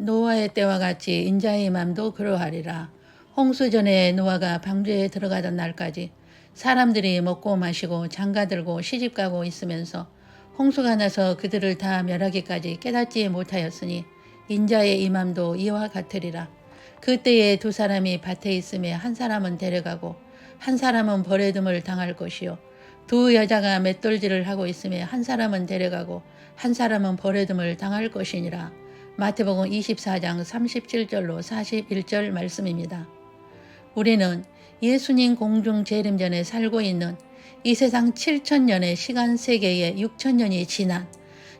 노아의 때와 같이 인자의 맘도 그러하리라. 홍수 전에 노아가 방주에 들어가던 날까지 사람들이 먹고 마시고 장가들고 시집가고 있으면서 홍수가 나서 그들을 다 멸하기까지 깨닫지 못하였으니 인자의 임함도 이와 같으리라. 그때에 두 사람이 밭에 있음에 한 사람은 데려가고 한 사람은 버려둠을 당할 것이요, 두 여자가 맷돌질을 하고 있음에 한 사람은 데려가고 한 사람은 버려둠을 당할 것이니라. 마태복음 24장 37절로 41절 말씀입니다. 우리는 예수님 공중 재림 전에 살고 있는 이 세상 7천년의 시간 세계에 6천년이 지난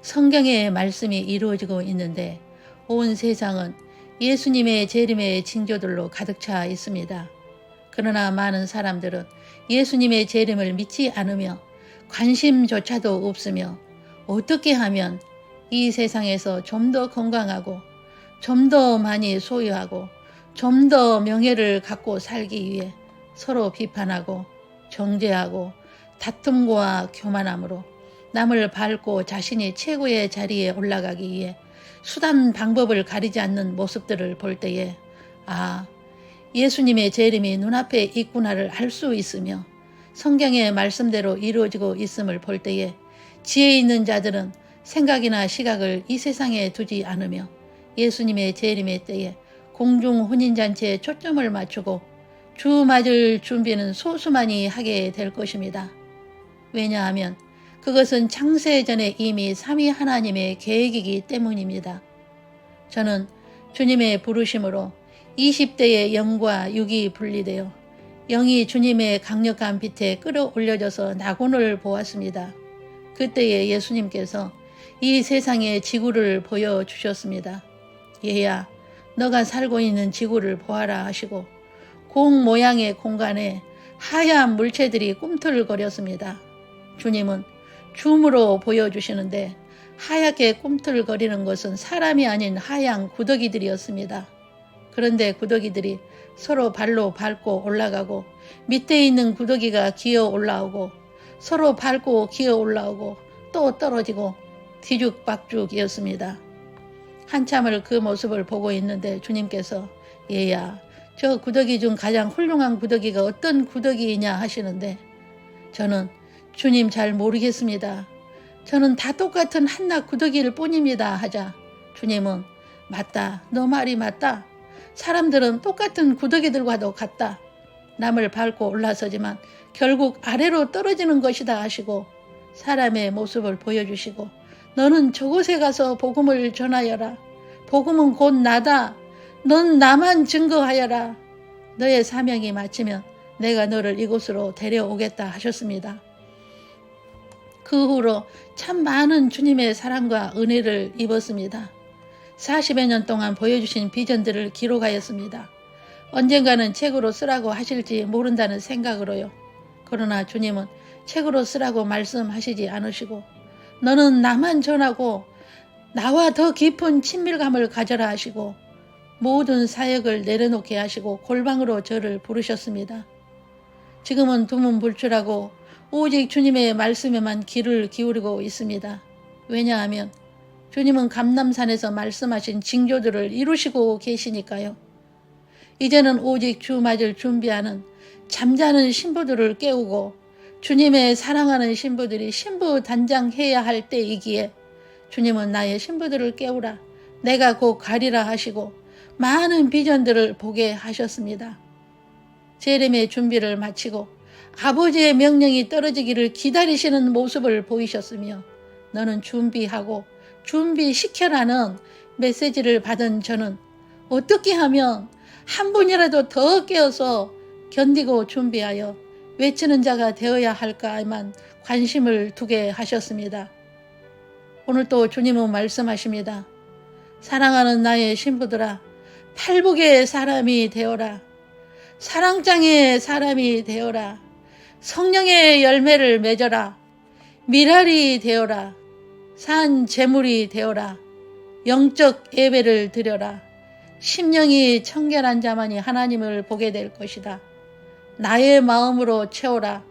성경의 말씀이 이루어지고 있는데, 온 세상은 예수님의 재림의 징조들로 가득 차 있습니다. 그러나 많은 사람들은 예수님의 재림을 믿지 않으며 관심조차도 없으며, 어떻게 하면 이 세상에서 좀 더 건강하고 좀 더 많이 소유하고 좀 더 명예를 갖고 살기 위해 서로 비판하고 정죄하고 다툼과 교만함으로 남을 밟고 자신이 최고의 자리에 올라가기 위해 수단 방법을 가리지 않는 모습들을 볼 때에, 예수님의 재림이 눈앞에 있구나를 알 수 있으며 성경의 말씀대로 이루어지고 있음을 볼 때에 지혜 있는 자들은 생각이나 시각을 이 세상에 두지 않으며 예수님의 재림의 때에 공중 혼인잔치에 초점을 맞추고 주 맞을 준비는 소수만이 하게 될 것입니다. 왜냐하면 그것은 창세 전에 이미 삼위 하나님의 계획이기 때문입니다. 저는 주님의 부르심으로 20대의 영과 육이 분리되어 영이 주님의 강력한 빛에 끌어올려져서 낙원을 보았습니다. 그때에 예수님께서 이 세상의 지구를 보여주셨습니다. 얘야, 너가 살고 있는 지구를 보아라 하시고 공 모양의 공간에 하얀 물체들이 꿈틀거렸습니다. 주님은 줌으로 보여주시는데 하얗게 꿈틀거리는 것은 사람이 아닌 하얀 구더기들이었습니다. 그런데 구더기들이 서로 발로 밟고 올라가고 밑에 있는 구더기가 기어 올라오고 서로 밟고 기어 올라오고 또 떨어지고 뒤죽박죽이었습니다. 한참을 그 모습을 보고 있는데 주님께서 얘야, 저 구더기 중 가장 훌륭한 구더기가 어떤 구더기이냐 하시는데, 저는 주님 잘 모르겠습니다. 저는 다 똑같은 한낱 구더기일 뿐입니다 하자 주님은 맞다, 너 말이 맞다. 사람들은 똑같은 구더기들과도 같다. 남을 밟고 올라서지만 결국 아래로 떨어지는 것이다 하시고 사람의 모습을 보여주시고 너는 저곳에 가서 복음을 전하여라. 복음은 곧 나다. 넌 나만 증거하여라. 너의 사명이 마치면 내가 너를 이곳으로 데려오겠다 하셨습니다. 그 후로 참 많은 주님의 사랑과 은혜를 입었습니다. 40여 년 동안 보여주신 비전들을 기록하였습니다. 언젠가는 책으로 쓰라고 하실지 모른다는 생각으로요. 그러나 주님은 책으로 쓰라고 말씀하시지 않으시고 너는 나만 전하고 나와 더 깊은 친밀감을 가져라 하시고 모든 사역을 내려놓게 하시고 골방으로 저를 부르셨습니다. 지금은 두문불출하고 오직 주님의 말씀에만 귀를 기울이고 있습니다. 왜냐하면 주님은 감람산에서 말씀하신 징조들을 이루시고 계시니까요. 이제는 오직 주 맞을 준비하는 잠자는 신부들을 깨우고 주님의 사랑하는 신부들이 신부 단장해야 할 때이기에 주님은 나의 신부들을 깨우라, 내가 곧 가리라 하시고 많은 비전들을 보게 하셨습니다. 재림의 준비를 마치고 아버지의 명령이 떨어지기를 기다리시는 모습을 보이셨으며 너는 준비하고 준비시켜라는 메시지를 받은 저는 어떻게 하면 한 분이라도 더 깨어서 견디고 준비하여 외치는 자가 되어야 할까에만 관심을 두게 하셨습니다. 오늘 또 주님은 말씀하십니다. 사랑하는 나의 신부들아, 팔복의 사람이 되어라. 사랑장의 사람이 되어라. 성령의 열매를 맺어라. 미랄이 되어라. 산 제물이 되어라. 영적 예배를 드려라. 심령이 청결한 자만이 하나님을 보게 될 것이다. 나의 마음으로 채워라.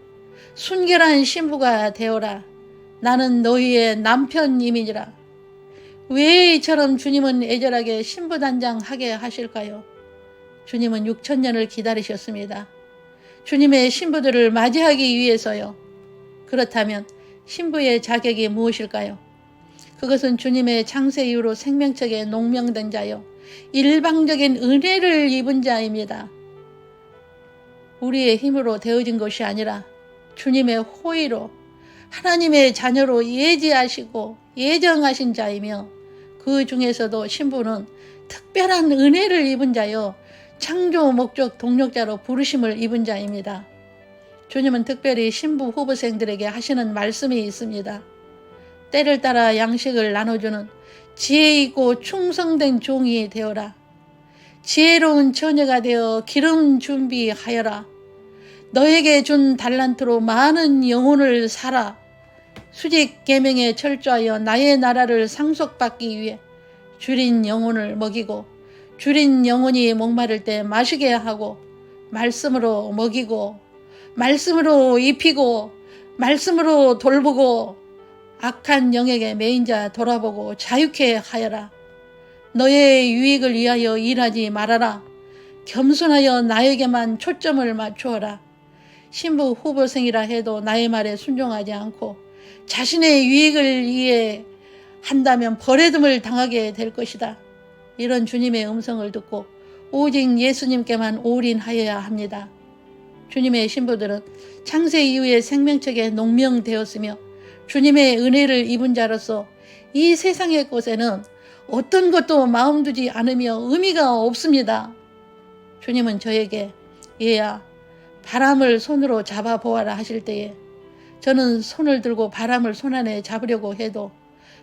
순결한 신부가 되어라. 나는 너희의 남편임이니라. 왜 이처럼 주님은 애절하게 신부단장하게 하실까요? 주님은 6,000년을 기다리셨습니다. 주님의 신부들을 맞이하기 위해서요. 그렇다면 신부의 자격이 무엇일까요? 그것은 주님의 창세 이후로 생명책에 농명된 자요, 일방적인 은혜를 입은 자입니다. 우리의 힘으로 되어진 것이 아니라 주님의 호의로 하나님의 자녀로 예지하시고 예정하신 자이며, 그 중에서도 신부는 특별한 은혜를 입은 자요, 창조 목적 동력자로 부르심을 입은 자입니다. 주님은 특별히 신부 후보생들에게 하시는 말씀이 있습니다. 때를 따라 양식을 나눠주는 지혜 있고 충성된 종이 되어라. 지혜로운 처녀가 되어 기름 준비하여라. 너에게 준 달란트로 많은 영혼을 사라. 수직 계명에 철저하여 나의 나라를 상속받기 위해 줄인 영혼을 먹이고, 줄인 영혼이 목마를 때 마시게 하고, 말씀으로 먹이고, 말씀으로 입히고, 말씀으로 돌보고, 악한 영에게 매인 자 돌아보고 자유케 하여라. 너의 유익을 위하여 일하지 말아라. 겸손하여 나에게만 초점을 맞추어라. 신부 후보생이라 해도 나의 말에 순종하지 않고 자신의 유익을 위해 한다면 버려둠을 당하게 될 것이다. 이런 주님의 음성을 듣고 오직 예수님께만 올인하여야 합니다. 주님의 신부들은 창세 이후의 생명책에 농명되었으며 주님의 은혜를 입은 자로서 이 세상의 것에는 어떤 것도 마음 두지 않으며 의미가 없습니다. 주님은 저에게 얘야, 바람을 손으로 잡아보아라 하실 때에 저는 손을 들고 바람을 손 안에 잡으려고 해도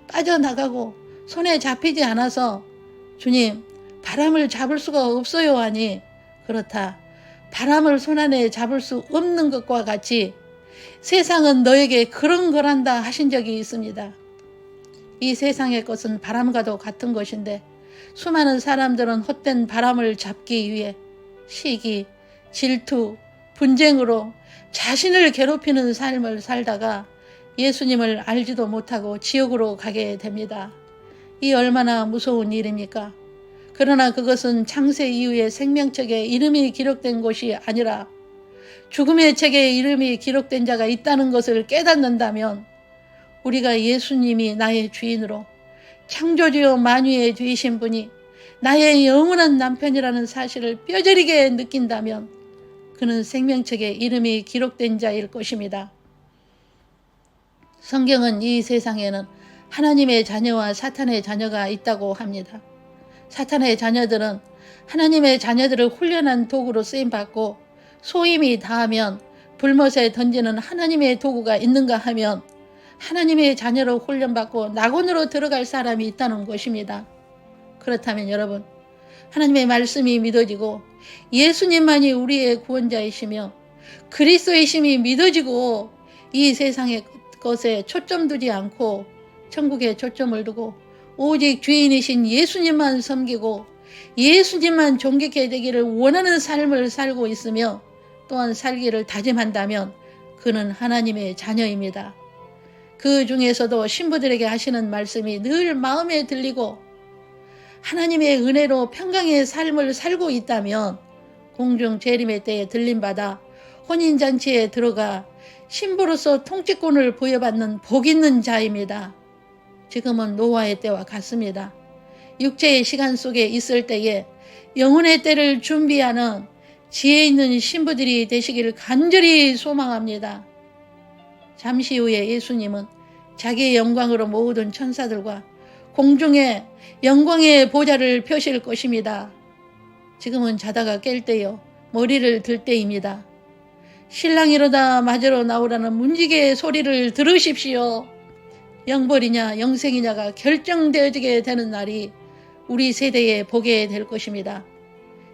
빠져나가고 손에 잡히지 않아서 주님, 바람을 잡을 수가 없어요 하니, 그렇다. 바람을 손 안에 잡을 수 없는 것과 같이 세상은 너에게 그런 거란다 하신 적이 있습니다. 이 세상의 것은 바람과도 같은 것인데 수많은 사람들은 헛된 바람을 잡기 위해 시기, 질투, 분쟁으로 자신을 괴롭히는 삶을 살다가 예수님을 알지도 못하고 지옥으로 가게 됩니다. 이 얼마나 무서운 일입니까? 그러나 그것은 창세 이후의 생명책에 이름이 기록된 것이 아니라 죽음의 책에 이름이 기록된 자가 있다는 것을 깨닫는다면 우리가 예수님이 나의 주인으로 창조주요 만유의 주이신 분이 나의 영원한 남편이라는 사실을 뼈저리게 느낀다면 그는 생명책에 이름이 기록된 자일 것입니다. 성경은 이 세상에는 하나님의 자녀와 사탄의 자녀가 있다고 합니다. 사탄의 자녀들은 하나님의 자녀들을 훈련한 도구로 쓰임받고 소임이 다하면 불못에 던지는 하나님의 도구가 있는가 하면 하나님의 자녀로 훈련받고 낙원으로 들어갈 사람이 있다는 것입니다. 그렇다면 여러분, 하나님의 말씀이 믿어지고 예수님만이 우리의 구원자이시며 그리스도이심이 믿어지고 이 세상의 것에 초점 두지 않고 천국에 초점을 두고 오직 주인이신 예수님만 섬기고 예수님만 존귀케 되기를 원하는 삶을 살고 있으며 또한 살기를 다짐한다면 그는 하나님의 자녀입니다. 그 중에서도 신부들에게 하시는 말씀이 늘 마음에 들리고 하나님의 은혜로 평강의 삶을 살고 있다면 공중 재림의 때에 들림받아 혼인잔치에 들어가 신부로서 통치권을 부여받는 복 있는 자입니다. 지금은 노아의 때와 같습니다. 육체의 시간 속에 있을 때에 영혼의 때를 준비하는 지혜 있는 신부들이 되시기를 간절히 소망합니다. 잠시 후에 예수님은 자기의 영광으로 모든 천사들과 공중에 영광의 보좌를 펴실 것입니다. 지금은 자다가 깰 때요, 머리를 들 때입니다. 신랑이로다 맞으러 나오라는 문지기의 소리를 들으십시오. 영벌이냐 영생이냐가 결정되어지게 되는 날이 우리 세대에 보게 될 것입니다.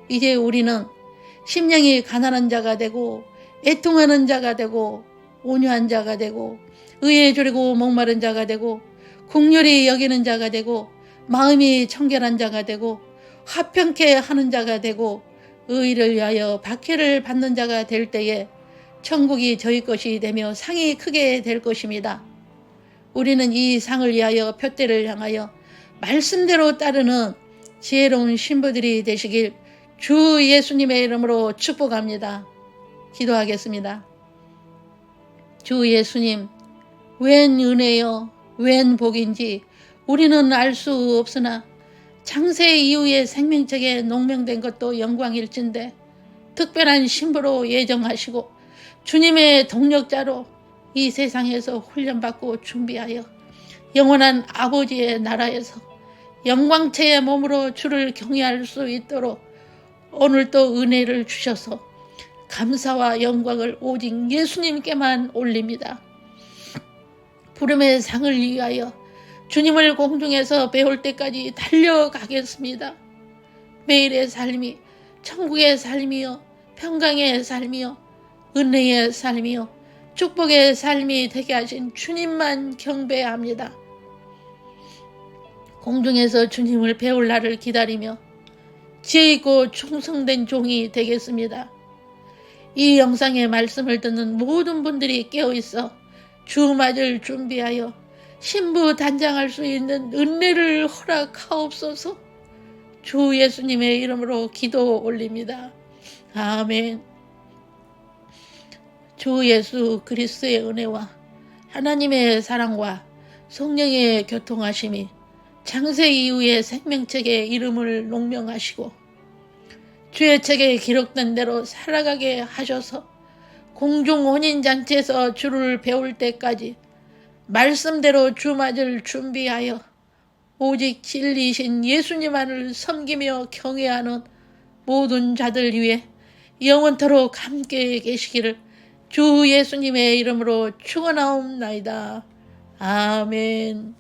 이제 우리는 심령이 가난한 자가 되고 애통하는 자가 되고 온유한 자가 되고 의에 졸이고 목마른 자가 되고 국률이 여기는 자가 되고 마음이 청결한 자가 되고 화평케 하는 자가 되고 의를 위하여 박해를 받는 자가 될 때에 천국이 저희 것이 되며 상이 크게 될 것입니다. 우리는 이 상을 위하여 표대를 향하여 말씀대로 따르는 지혜로운 신부들이 되시길 주 예수님의 이름으로 축복합니다. 기도하겠습니다. 주 예수님, 웬 은혜요, 웬 복인지 우리는 알 수 없으나 창세 이후에 생명책에 농명된 것도 영광일진데 특별한 신부로 예정하시고 주님의 동력자로 이 세상에서 훈련받고 준비하여 영원한 아버지의 나라에서 영광체의 몸으로 주를 경외할 수 있도록 오늘도 은혜를 주셔서 감사와 영광을 오직 예수님께만 올립니다. 부름의 상을 위하여 주님을 공중에서 배울 때까지 달려가겠습니다. 매일의 삶이 천국의 삶이요, 평강의 삶이요, 은혜의 삶이요, 축복의 삶이 되게 하신 주님만 경배합니다. 공중에서 주님을 배울 날을 기다리며 지혜 있고 충성된 종이 되겠습니다. 이 영상의 말씀을 듣는 모든 분들이 깨어있어 주 맞을 준비하여 신부 단장할 수 있는 은혜를 허락하옵소서. 주 예수님의 이름으로 기도 올립니다. 아멘. 주 예수 그리스도의 은혜와 하나님의 사랑과 성령의 교통하심이 창세 이후의 생명책에 이름을 농명하시고 주의 책에 기록된 대로 살아가게 하셔서 공중 혼인잔치에서 주를 배울 때까지 말씀대로 주 맞을 준비하여 오직 진리이신 예수님만을 섬기며 경외하는 모든 자들 위해 영원토록 함께 계시기를 주 예수님의 이름으로 축원하옵나이다. 아멘.